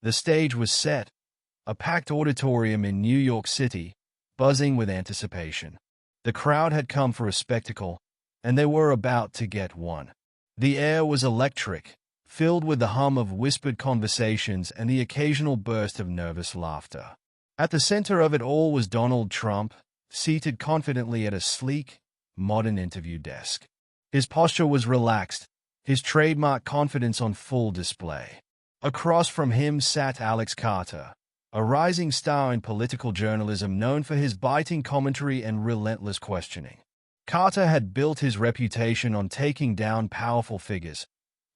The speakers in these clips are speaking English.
The stage was set, a packed auditorium in New York City, buzzing with anticipation. The crowd had come for a spectacle, and they were about to get one. The air was electric, filled with the hum of whispered conversations and the occasional burst of nervous laughter. At the center of it all was Donald Trump, seated confidently at a sleek, modern interview desk. His posture was relaxed, his trademark confidence on full display. Across from him sat Alex Carter, a rising star in political journalism known for his biting commentary and relentless questioning. Carter had built his reputation on taking down powerful figures,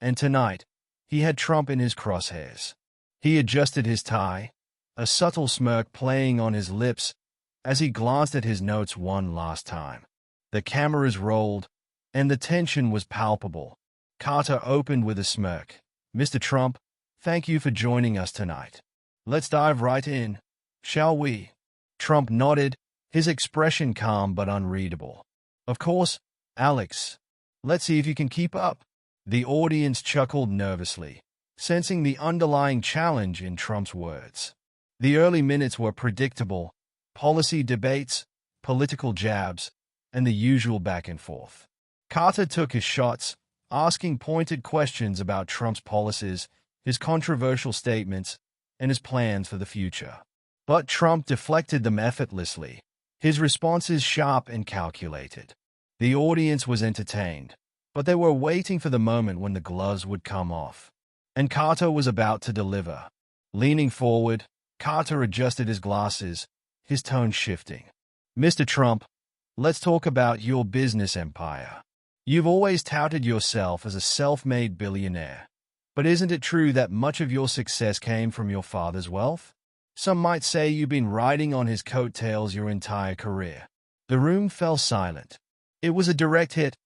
and tonight, he had Trump in his crosshairs. He adjusted his tie, a subtle smirk playing on his lips as he glanced at his notes one last time. The cameras rolled, and the tension was palpable. Carter opened with a smirk. "Mr. Trump, thank you for joining us tonight. Let's dive right in, shall we?" Trump nodded, his expression calm but unreadable. "Of course, Alex. Let's see if you can keep up." The audience chuckled nervously, sensing the underlying challenge in Trump's words. The early minutes were predictable: policy debates, political jabs, and the usual back and forth. Carter took his shots, asking pointed questions about Trump's policies, his controversial statements, and his plans for the future. But Trump deflected them effortlessly, his responses sharp and calculated. The audience was entertained, but they were waiting for the moment when the gloves would come off. And Carter was about to deliver. Leaning forward, Carter adjusted his glasses, his tone shifting. "Mr. Trump, let's talk about your business empire. You've always touted yourself as a self-made billionaire. But isn't it true that much of your success came from your father's wealth? Some might say you've been riding on his coattails your entire career." The room fell silent. It was a direct hit,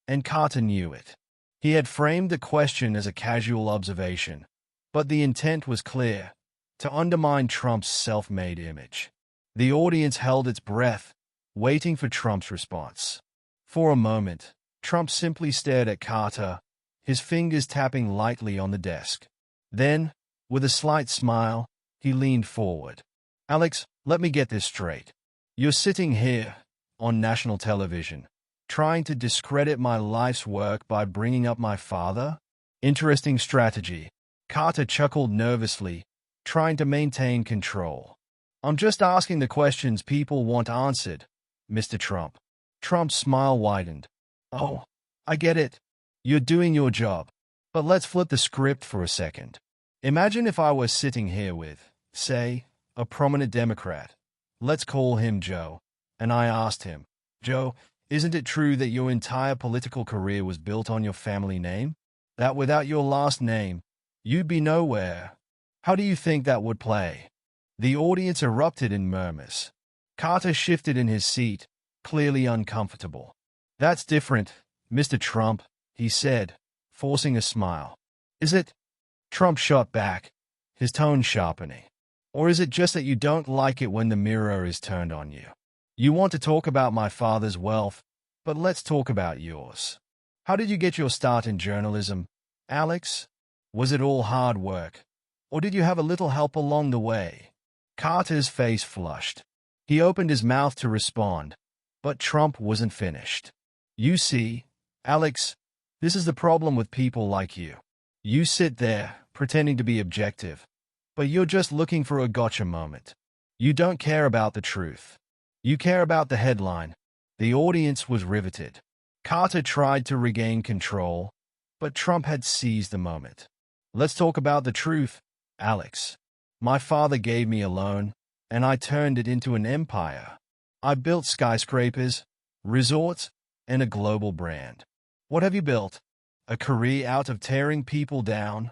and Carter knew it. He had framed the question as a casual observation, but the intent was clear: to undermine Trump's self-made image. The audience held its breath, waiting for Trump's response. For a moment, Trump simply stared at Carter, his fingers tapping lightly on the desk. Then, with a slight smile, he leaned forward. "Alex, let me get this straight. You're sitting here, on national television, trying to discredit my life's work by bringing up my father? Interesting strategy." Carter chuckled nervously, trying to maintain control. "I'm just asking the questions people want answered, Mr. Trump." Trump's smile widened. "Oh, I get it. You're doing your job. But let's flip the script for a second. Imagine if I was sitting here with, say, a prominent Democrat. Let's call him Joe. And I asked him, 'Joe, isn't it true that your entire political career was built on your family name? That without your last name, you'd be nowhere?' How do you think that would play?" The audience erupted in murmurs. Carter shifted in his seat, clearly uncomfortable. "That's different, Mr. Trump," he said, forcing a smile. "Is it?" Trump shot back, his tone sharpening. "Or is it just that you don't like it when the mirror is turned on you? You want to talk about my father's wealth, but let's talk about yours. How did you get your start in journalism, Alex? Was it all hard work? Or did you have a little help along the way?" Carter's face flushed. He opened his mouth to respond, but Trump wasn't finished. "You see, Alex, this is the problem with people like you. You sit there, pretending to be objective, but you're just looking for a gotcha moment. You don't care about the truth. You care about the headline." The audience was riveted. Carter tried to regain control, but Trump had seized the moment. "Let's talk about the truth, Alex. My father gave me a loan, and I turned it into an empire. I built skyscrapers, resorts, and a global brand. What have you built? A career out of tearing people down?"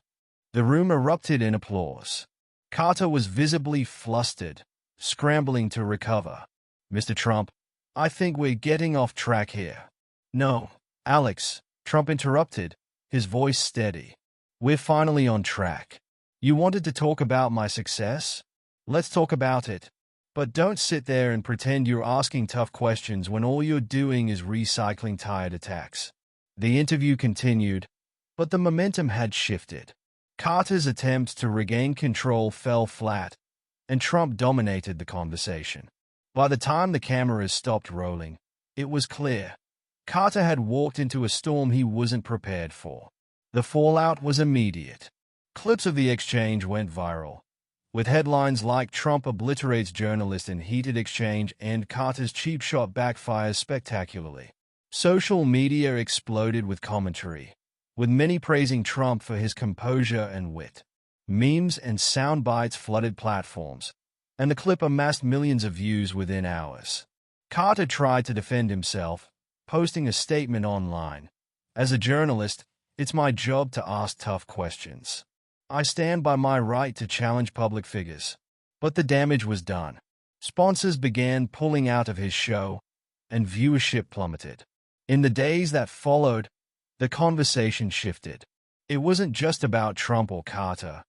The room erupted in applause. Carter was visibly flustered, scrambling to recover. "Mr. Trump, I think we're getting off track here." "No, Alex," Trump interrupted, his voice steady. "We're finally on track. You wanted to talk about my success? Let's talk about it. But don't sit there and pretend you're asking tough questions when all you're doing is recycling tired attacks." The interview continued, but the momentum had shifted. Carter's attempts to regain control fell flat, and Trump dominated the conversation. By the time the cameras stopped rolling, it was clear Carter had walked into a storm he wasn't prepared for. The fallout was immediate. Clips of the exchange went viral, with headlines like "Trump obliterates journalist in heated exchange" and "Carter's cheap shot backfires spectacularly." Social media exploded with commentary, with many praising Trump for his composure and wit. Memes and sound bites flooded platforms, and the clip amassed millions of views within hours. Carter tried to defend himself, posting a statement online. "As a journalist, it's my job to ask tough questions. I stand by my right to challenge public figures." But the damage was done. Sponsors began pulling out of his show, and viewership plummeted. In the days that followed, the conversation shifted. It wasn't just about Trump or Carter.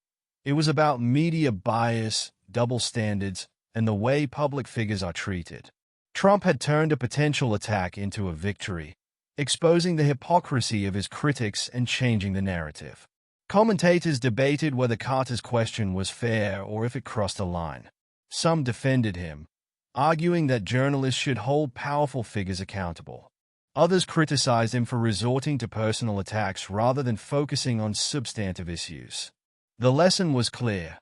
It was about media bias, double standards, and the way public figures are treated. Trump had turned a potential attack into a victory, exposing the hypocrisy of his critics and changing the narrative. Commentators debated whether Carter's question was fair or if it crossed a line. Some defended him, arguing that journalists should hold powerful figures accountable. Others criticized him for resorting to personal attacks rather than focusing on substantive issues. The lesson was clear: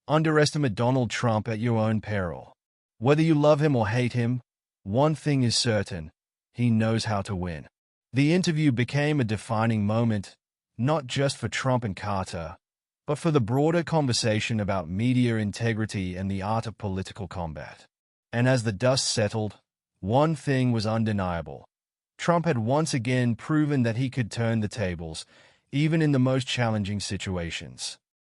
underestimate Donald Trump at your own peril. Whether you love him or hate him, one thing is certain: he knows how to win. The interview became a defining moment, not just for Trump and Carter, but for the broader conversation about media integrity and the art of political combat. And as the dust settled, one thing was undeniable: Trump had once again proven that he could turn the tables, even in the most challenging situations.